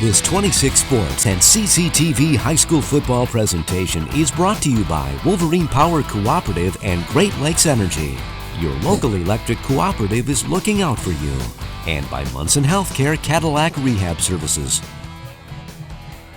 This 26 Sports and CCTV high school football presentation is brought to you by Wolverine Power Cooperative and Great Lakes Energy. Your local electric cooperative is looking out for you. And by Munson Healthcare Cadillac Rehab Services.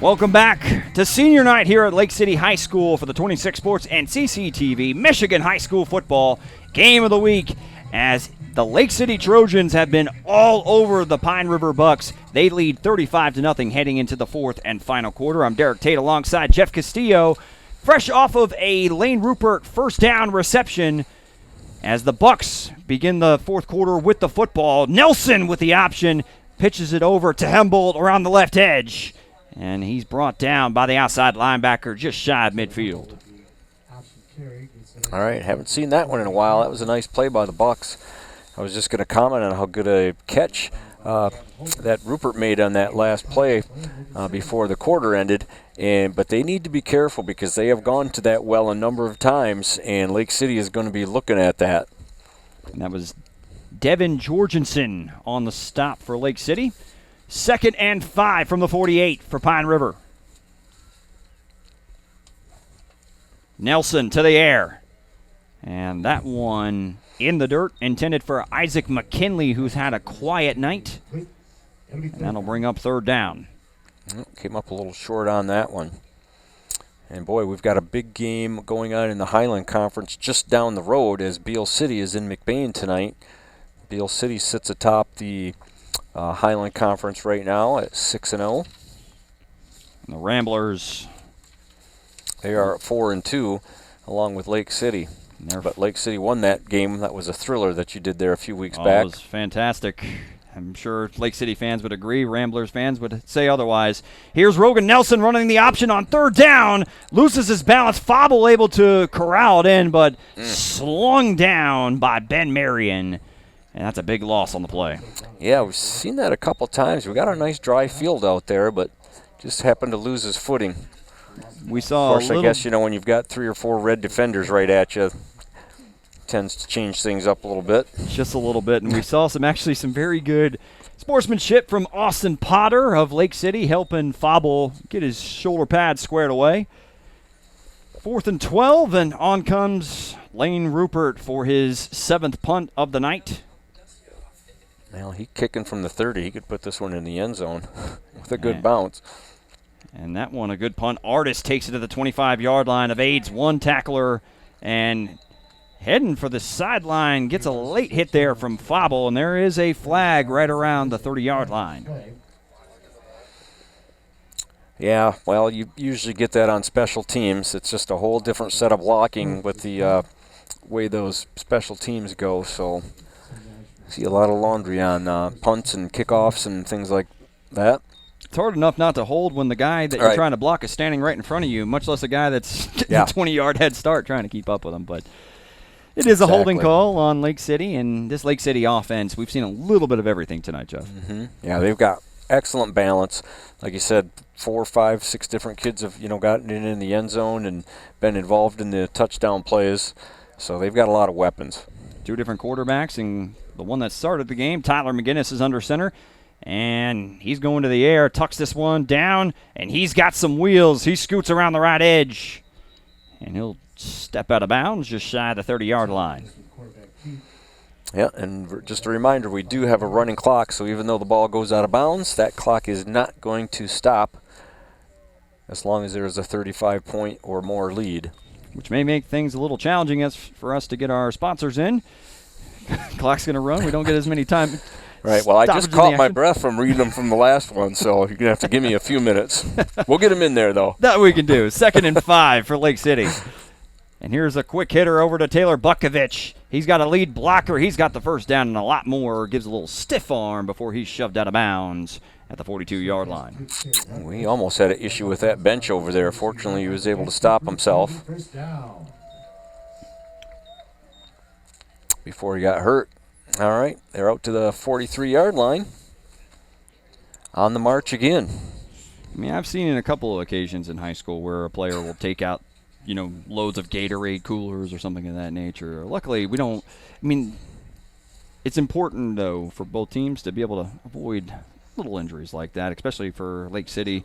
Welcome back to senior night here at Lake City High School for the 26 Sports and CCTV Michigan High School Football Game of the Week, as the Lake City Trojans have been all over the Pine River Bucks. They lead 35-0 heading into the fourth and final quarter. I'm Derek Tate alongside Jeff Castillo, fresh off of a Lane Rupert first down reception as the Bucks begin the fourth quarter with the football. Nelson with the option, pitches it over to Hembold around the left edge, and he's brought down by the outside linebacker just shy of midfield. All right, haven't seen that one in a while. That was a nice play by the Bucks. I was just going to comment on how good a catch that Rupert made on that last play before the quarter ended. But they need to be careful because they have gone to that well a number of times, and Lake City is going to be looking at that. And that was Devin Jorgensen on the stop for Lake City. 2nd and 5 from the 48 for Pine River. Nelson to the air. And that one in the dirt, intended for Isaac McKinley, who's had a quiet night. And that'll bring up third down. Came up a little short on that one. And boy, we've got a big game going on in the Highland Conference just down the road as Beal City is in McBain tonight. Beal City sits atop the Highland Conference right now at 6-0. And the Ramblers, they are at 4-2, along with Lake City. But Lake City won that game. That was a thriller that you did there a few weeks back. It was fantastic. I'm sure Lake City fans would agree. Ramblers fans would say otherwise. Here's Rogan Nelson running the option on third down. Loses his balance. Fobble able to corral it in, but slung down by Ben Marion. And that's a big loss on the play. Yeah, we've seen that a couple times. We got a nice dry field out there, but just happened to lose his footing. We saw. Of course, I guess, when you've got 3 or 4 red defenders right at you, tends to change things up a little bit. Just a little bit. And we saw some very good sportsmanship from Austin Potter of Lake City, helping Fobble get his shoulder pad squared away. 4th and 12, and on comes Lane Rupert for his 7th punt of the night. Well, he kicking from the 30. He could put this one in the end zone with a good bounce. And that one, a good punt. Artist takes it to the 25-yard line, evades one tackler, and heading for the sideline, gets a late hit there from Fobble, and there is a flag right around the 30-yard line. Yeah, well, you usually get that on special teams. It's just a whole different set of blocking with the way those special teams go. So see a lot of laundry on punts and kickoffs and things like that. It's hard enough not to hold when the guy that you're trying to block is standing right in front of you, much less a guy that's getting a 20-yard head start trying to keep up with him. But it is a holding call on Lake City, and this Lake City offense, we've seen a little bit of everything tonight, Jeff. Mm-hmm. Yeah, they've got excellent balance. Like you said, 4, 5, 6 different kids have gotten in the end zone and been involved in the touchdown plays. So they've got a lot of weapons. 2 different quarterbacks, and the one that started the game, Tyler McGinnis, is under center. And he's going to the air, tucks this one down, and he's got some wheels. He scoots around the right edge, and he'll step out of bounds just shy of the 30-yard line. Yeah, and just a reminder, we do have a running clock, so even though the ball goes out of bounds, that clock is not going to stop as long as there is a 35-point or more lead. Which may make things a little challenging for us to get our sponsors in. Clock's going to run. We don't get as many time. Right, well, I just caught my breath from reading them from the last one, so you're going to have to give me a few minutes. We'll get them in there, though. That we can do. 2nd and 5 for Lake City. And here's a quick hitter over to Taylor Bukovich. He's got a lead blocker. He's got the first down and a lot more. Gives a little stiff arm before he's shoved out of bounds at the 42-yard line. We almost had an issue with that bench over there. Fortunately, he was able to stop himself before he got hurt. All right, they're out to the 43-yard line. On the march again. I mean, I've seen it a couple of occasions in high school where a player will take out, loads of Gatorade coolers or something of that nature. Luckily, we don't. I mean, it's important, though, for both teams to be able to avoid little injuries like that, especially for Lake City,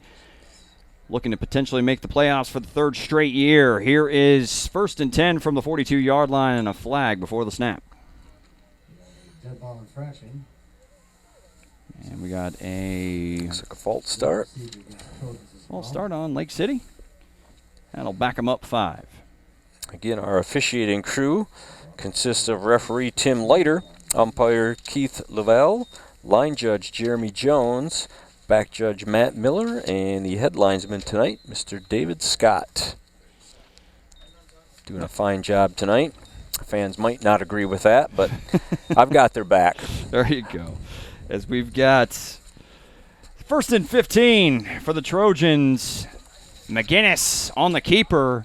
looking to potentially make the playoffs for the third straight year. Here is 1st and 10 from the 42-yard line and a flag before the snap. Dead ball infraction. And we got a Looks like a false start. false start on Lake City. That'll back them up 5. Again, our officiating crew consists of referee Tim Leiter, umpire Keith Lavelle, line judge Jeremy Jones, back judge Matt Miller, and the head linesman tonight, Mr. David Scott. Doing a fine job tonight. Fans might not agree with that, but I've got their back. There you go. As we've got 1st and 15 for the Trojans. McGinnis on the keeper.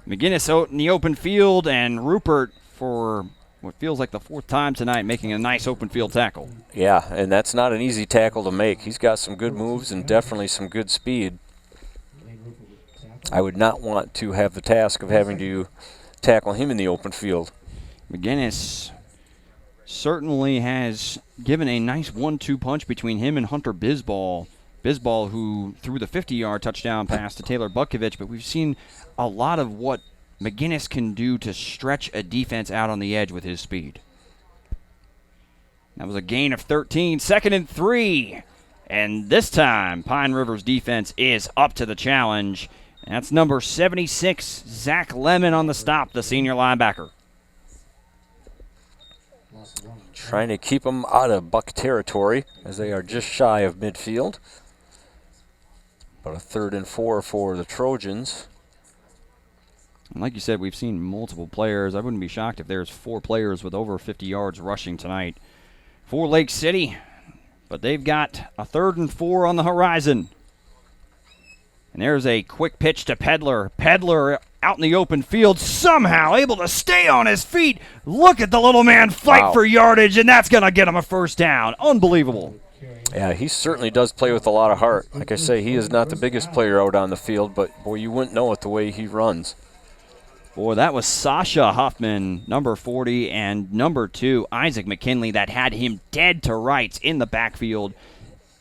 McGinnis out in the open field, and Rupert for what feels like the 4th time tonight making a nice open field tackle. Yeah, and that's not an easy tackle to make. He's got some good moves and definitely some good speed. I would not want to have the task of having to tackle him in the open field. McGinnis certainly has given a nice 1-2 punch between him and Hunter Bisball. Bisball, who threw the 50-yard touchdown pass to Taylor Butkovich, but we've seen a lot of what McGinnis can do to stretch a defense out on the edge with his speed. That was a gain of 13, 2nd and 3. And this time, Pine River's defense is up to the challenge. And that's number 76, Zach Lemon on the stop, the senior linebacker. Trying to keep them out of Buck territory as they are just shy of midfield. But a 3rd and 4 for the Trojans. And like you said, we've seen multiple players. I wouldn't be shocked if there's 4 players with over 50 yards rushing tonight for Lake City. But they've got a 3rd and 4 on the horizon. And there's a quick pitch to Pedler. Pedler out in the open field, somehow able to stay on his feet. Look at the little man fight for yardage, and that's going to get him a 1st down. Unbelievable. Yeah, he certainly does play with a lot of heart. Like I say, he is not the biggest player out on the field, but, boy, you wouldn't know it the way he runs. Boy, that was Sasha Huffman, number 40, and number 2, Isaac McKinley, that had him dead to rights in the backfield.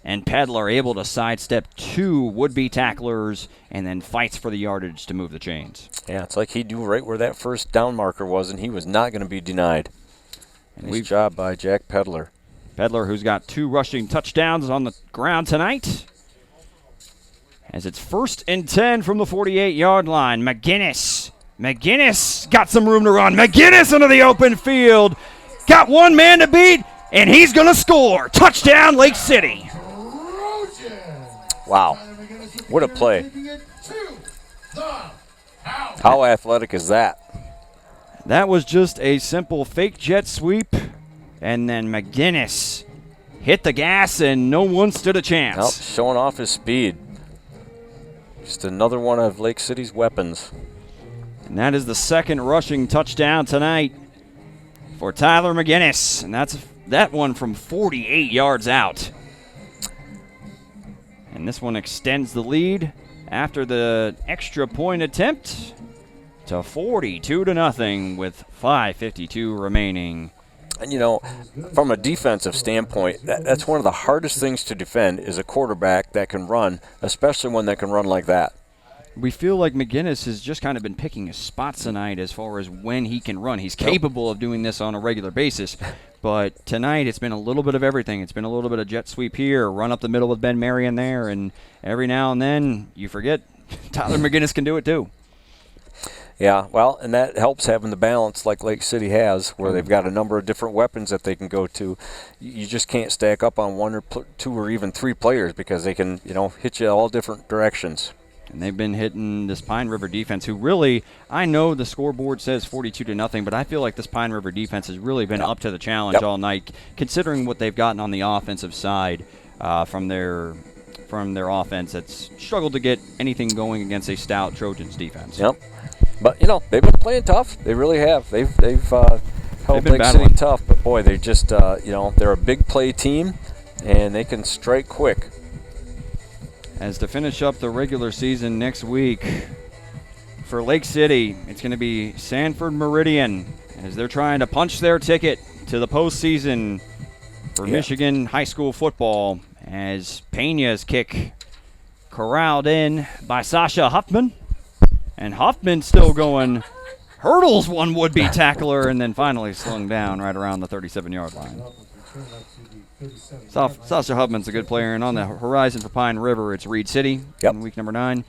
And Pedler able to sidestep 2 would-be tacklers and then fights for the yardage to move the chains. Yeah, it's like he knew right where that 1st down marker was, and he was not going to be denied. And nice job by Jack Pedler. Pedler, who's got 2 rushing touchdowns on the ground tonight. As it's 1st and 10 from the 48-yard line. McGinnis got some room to run. McGinnis into the open field. Got one man to beat, and he's going to score. Touchdown, Lake City. Wow. What a play. How athletic is that? That was just a simple fake jet sweep, and then McGinnis hit the gas, and no one stood a chance. Nope, showing off his speed. Just another one of Lake City's weapons. And that is the 2nd rushing touchdown tonight for Tyler McGinnis, and that's that one from 48 yards out. And this one extends the lead after the extra point attempt to 42-0 with 5:52 remaining. And, you know, from a defensive standpoint, that's one of the hardest things to defend is a quarterback that can run, especially one that can run like that. We feel like McGinnis has just kind of been picking his spots tonight as far as when he can run. He's capable of doing this on a regular basis. But tonight it's been a little bit of everything. It's been a little bit of jet sweep here, run up the middle with Ben Marion there, and every now and then you forget Tyler McGinnis can do it too. Yeah, well, and that helps having the balance like Lake City has, where they've got a number of different weapons that they can go to. You just can't stack up on 1 or 2 or even 3 players because they can, you know, hit you all different directions. And they've been hitting this Pine River defense, who really, I know the scoreboard says 42-0, but I feel like this Pine River defense has really been up to the challenge all night, considering what they've gotten on the offensive side from their offense that's struggled to get anything going against a stout Trojans defense. Yep. But, you know, they've been playing tough. They really have. They've held Lake City tough. But, boy, they just, you know, they're a big play team, and they can strike quick. As to finish up the regular season next week, for Lake City, it's going to be Sanford Meridian, as they're trying to punch their ticket to the postseason for Michigan high school football. as Pena's kick corralled in by Sasha Huffman. And Huffman still going, hurdles one would-be tackler, and then finally slung down right around the 37-yard line. Sasha Huffman's a good player, and on the horizon for Pine River, it's Reed City in week number 9.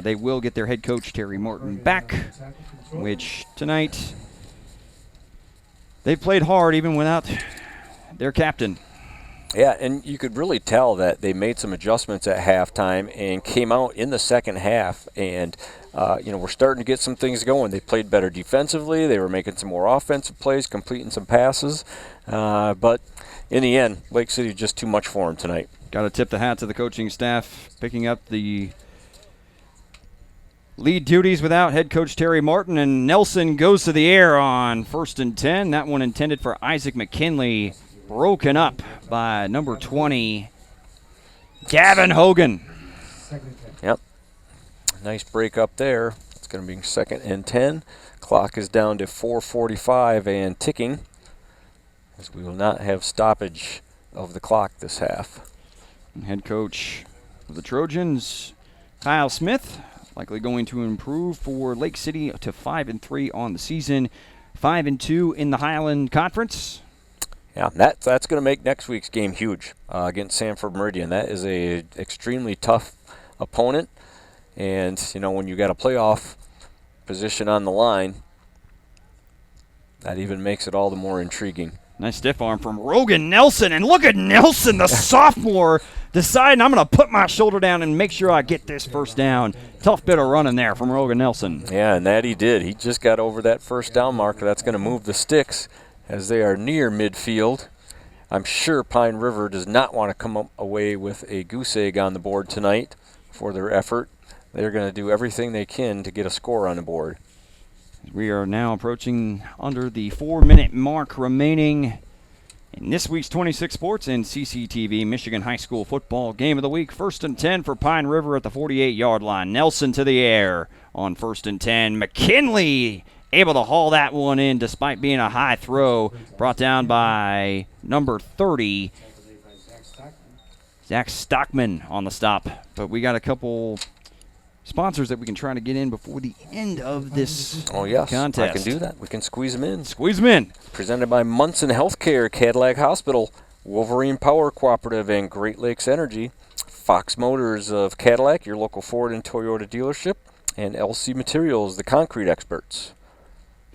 They will get their head coach, Terry Morton, back, which tonight they played hard even without their captain. Yeah, and you could really tell that they made some adjustments at halftime and came out in the second half, and we're starting to get some things going. They played better defensively. They were making some more offensive plays, completing some passes. But in the end, Lake City just too much for them tonight. Got to tip the hat to the coaching staff, picking up the lead duties without head coach Terry Martin, and Nelson goes to the air on 1st and 10. That one intended for Isaac McKinley, broken up by number 20, Gavin Hogan. Yep. Nice break up there. It's going to be 2nd and 10. Clock is down to 4:45 and ticking, as we will not have stoppage of the clock this half. And head coach of the Trojans, Kyle Smith, likely going to improve for Lake City to 5-3 on the season, 5-2 in the Highland Conference. Yeah, that's going to make next week's game huge against Sanford Meridian. That is a extremely tough opponent, and when you got a playoff position on the line, that even makes it all the more intriguing. Nice stiff arm from Rogan Nelson, and look at Nelson, the sophomore, deciding I'm going to put my shoulder down and make sure I get this first down. Tough bit of running there from Rogan Nelson. Yeah, and that he did. He just got over that first down marker. That's going to move the sticks as they are near midfield. I'm sure Pine River does not want to come away with a goose egg on the board tonight for their effort. They're going to do everything they can to get a score on the board. We are now approaching under the 4-minute mark remaining in this week's 26 Sports and CCTV Michigan High School Football Game of the Week. 1st and 10 for Pine River at the 48-yard line. Nelson to the air on 1st and 10. McKinley able to haul that one in despite being a high throw, brought down by number 30, Zach Stockman on the stop. But we got a couple sponsors that we can try to get in before the end of this contest. I can do that. We can squeeze them in. Squeeze them in. Presented by Munson Healthcare, Cadillac Hospital, Wolverine Power Cooperative, and Great Lakes Energy, Fox Motors of Cadillac, your local Ford and Toyota dealership, and LC Materials, the concrete experts.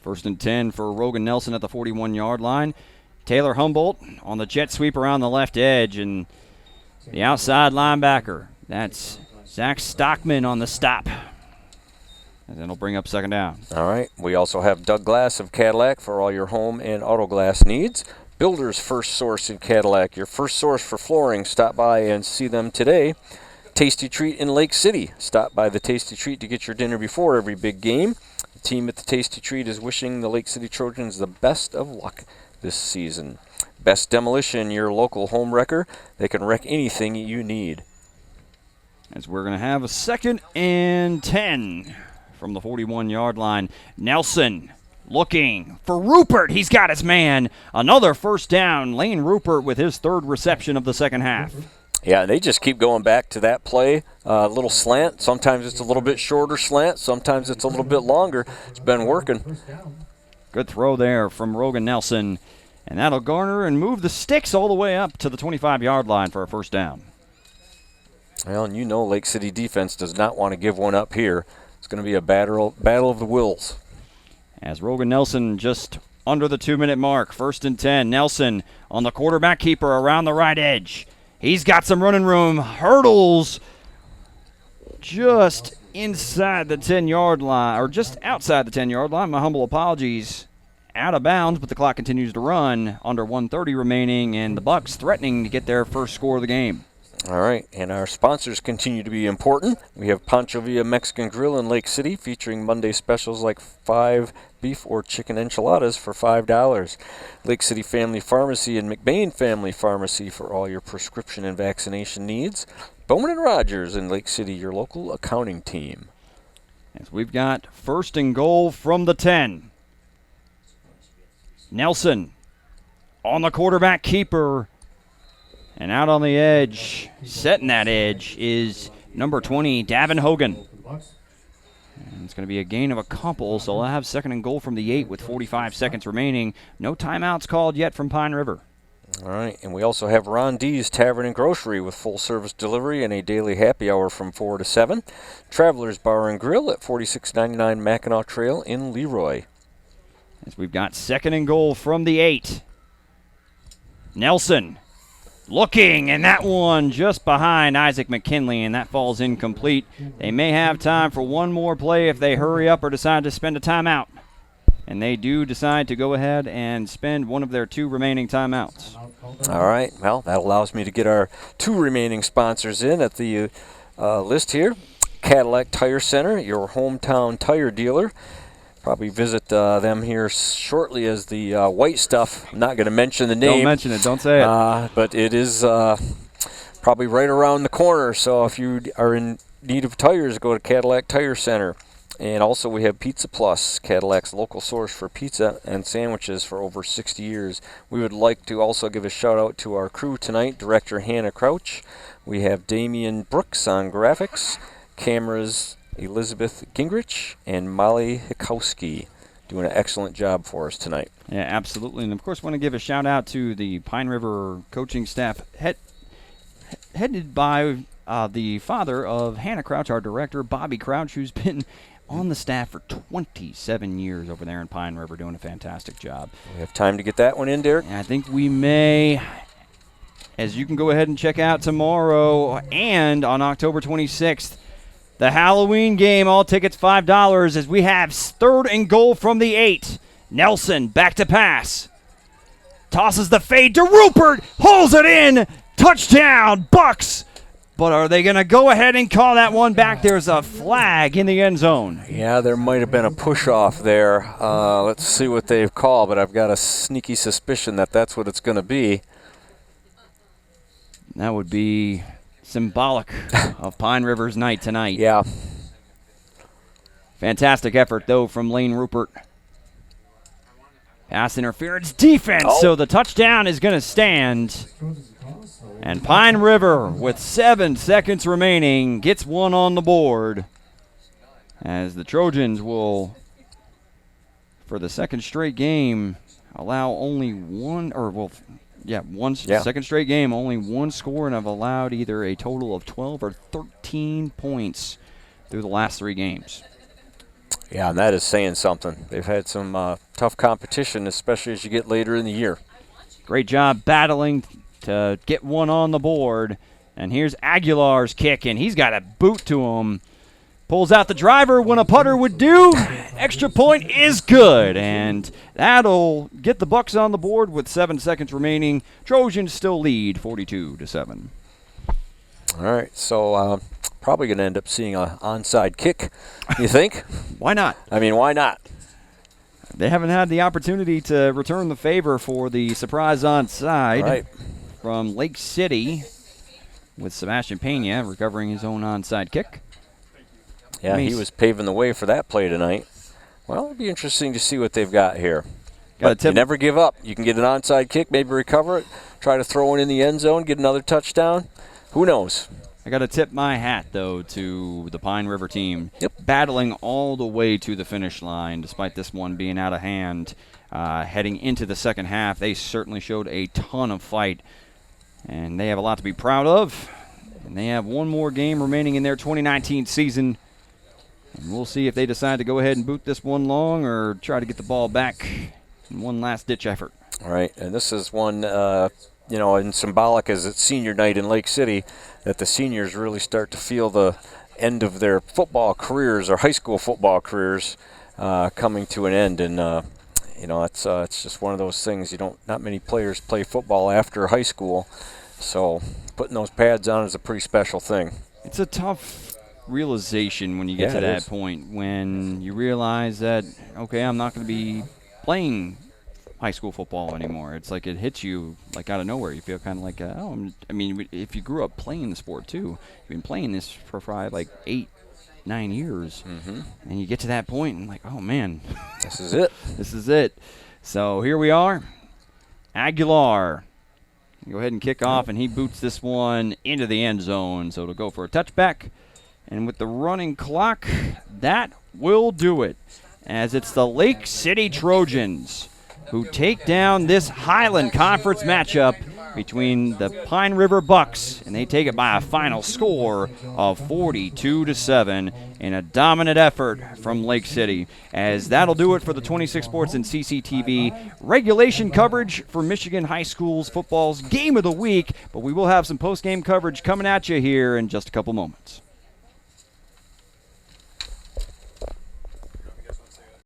1st and 10 for Rogan Nelson at the 41-yard line. Taylor Humboldt on the jet sweep around the left edge, and the outside linebacker, that's Zach Stockman on the stop. And then it'll bring up 2nd down. All right. We also have Doug Glass of Cadillac for all your home and auto glass needs. Builder's First Source in Cadillac, your first source for flooring. Stop by and see them today. Tasty Treat in Lake City. Stop by the Tasty Treat to get your dinner before every big game. The team at the Tasty Treat is wishing the Lake City Trojans the best of luck this season. Best Demolition, your local home wrecker. They can wreck anything you need. As we're going to have a 2nd and 10 from the 41-yard line. Nelson looking for Rupert. He's got his man. Another first down. Lane Rupert with his 3rd reception of the second half. Yeah, they just keep going back to that play. Little slant. Sometimes it's a little bit shorter slant. Sometimes it's a little bit longer. It's been working. Good throw there from Rogan Nelson. And that'll garner and move the sticks all the way up to the 25-yard line for a first down. Well, and Lake City defense does not want to give one up here. It's going to be a battle of the wills. As Rogan Nelson just under the 2-minute mark. 1st and 10. Nelson on the quarterback keeper around the right edge. He's got some running room. Hurdles just inside the 10-yard line, or just outside the 10-yard line. My humble apologies. Out of bounds, but the clock continues to run. Under 1:30 remaining, and the Bucks threatening to get their first score of the game. All right, and our sponsors continue to be important. We have Pancho Villa Mexican Grill in Lake City, featuring Monday specials like 5 beef or chicken enchiladas for $5. Lake City Family Pharmacy and McBain Family Pharmacy for all your prescription and vaccination needs. Bowman and Rogers in Lake City, your local accounting team. As we've got 1st and goal from the 10. Nelson on the quarterback keeper. And out on the edge, setting that edge, is number 20, Davin Hogan. And it's going to be a gain of a couple, so they'll have second and goal from the 8 with 45 seconds remaining. No timeouts called yet from Pine River. All right, and we also have Ron D's Tavern and Grocery with full-service delivery and a daily happy hour from 4 to 7. Travelers Bar and Grill at 4699 Mackinac Trail in Leroy. As we've got second and goal from the 8. Nelson looking, and that one just behind Isaac McKinley, and that falls incomplete. They may have time for one more play if they hurry up or decide to spend a timeout. And they do decide to go ahead and spend one of their 2 remaining timeouts. All right, well, that allows me to get our 2 remaining sponsors in at the list here. Cadillac Tire Center, your hometown tire dealer. Probably visit them here shortly as the white stuff. I'm not going to mention the name. Don't mention it. Don't say it. But it is probably right around the corner. So if you are in need of tires, go to Cadillac Tire Center. And also we have Pizza Plus, Cadillac's local source for pizza and sandwiches for over 60 years. We would like to also give a shout out to our crew tonight, Director Hannah Crouch. We have Damian Brooks on graphics, cameras Elizabeth Gingrich, and Molly Hikowski doing an excellent job for us tonight. Yeah, absolutely. And, of course, want to give a shout-out to the Pine River coaching staff headed by the father of Hannah Crouch, our director, Bobby Crouch, who's been on the staff for 27 years over there in Pine River, doing a fantastic job. We have time to get that one in, Derek? And I think we may, as you can go ahead and check out tomorrow and on October 26th, the Halloween game, all tickets $5, as we have third and goal from the 8. Nelson back to pass. Tosses the fade to Rupert. Holds it in. Touchdown, Bucks. But are they going to go ahead and call that one back? There's a flag in the end zone. Yeah, there might have been a push-off there. Let's see what they've called, but I've got a sneaky suspicion that that's what it's going to be. That would be symbolic of Pine River's night tonight. Yeah. Fantastic effort, though, from Lane Rupert. Pass interference defense, so the touchdown is going to stand. And Pine River, with 7 seconds remaining, gets one on the board. As the Trojans will, for the second straight game, allow only one, or well, second straight game, only one score, and have allowed either a total of 12 or 13 points through the last 3 games. Yeah, and that is saying something. They've had some tough competition, especially as you get later in the year. Great job battling to get one on the board. And here's Aguilar's kick, and he's got a boot to him. Pulls out the driver when a putter would do. Extra point is good, and that'll get the Bucks on the board with 7 seconds remaining. Trojans still lead 42-7. All right, so probably going to end up seeing an onside kick, you think? Why not? I mean, why not? They haven't had the opportunity to return the favor for the surprise onside from Lake City with Sebastian Pena recovering his own onside kick. Yeah, he was paving the way for that play tonight. Well, it'll be interesting to see what they've got here. But you never give up. You can get an onside kick, maybe recover it, try to throw it in the end zone, get another touchdown. Who knows? I got to tip my hat, though, to the Pine River team. Battling all the way to the finish line, despite this one being out of hand. Heading into the second half, they certainly showed a ton of fight. And they have a lot to be proud of. And they have one more game remaining in their 2019 season. And we'll see if they decide to go ahead and boot this one long or try to get the ball back in one last-ditch effort. All right, and this is one, and symbolic as it's senior night in Lake City, that the seniors really start to feel the end of their football careers or high school football careers coming to an end. And, it's just one of those things. Not many players play football after high school, so putting those pads on is a pretty special thing. It's a tough realization when you get to that point, when you realize that, okay, I'm not going to be playing high school football anymore. It's like it hits you like out of nowhere. You feel kind of like, if you grew up playing the sport too, you've been playing this for probably like 8-9 years, and you get to that point and like, oh man, this is it. This is it. So here we are. Aguilar Go ahead and kick off, and he boots this one into the end zone. So it'll go for a touchback. And with the running clock, that will do it, as it's the Lake City Trojans who take down this Highland Conference matchup between the Pine River Bucks, and they take it by a final score of 42-7 in a dominant effort from Lake City. As that'll do it for the 26 Sports and CCTV regulation coverage for Michigan High School's football's Game of the Week, but we will have some post-game coverage coming at you here in just a couple moments.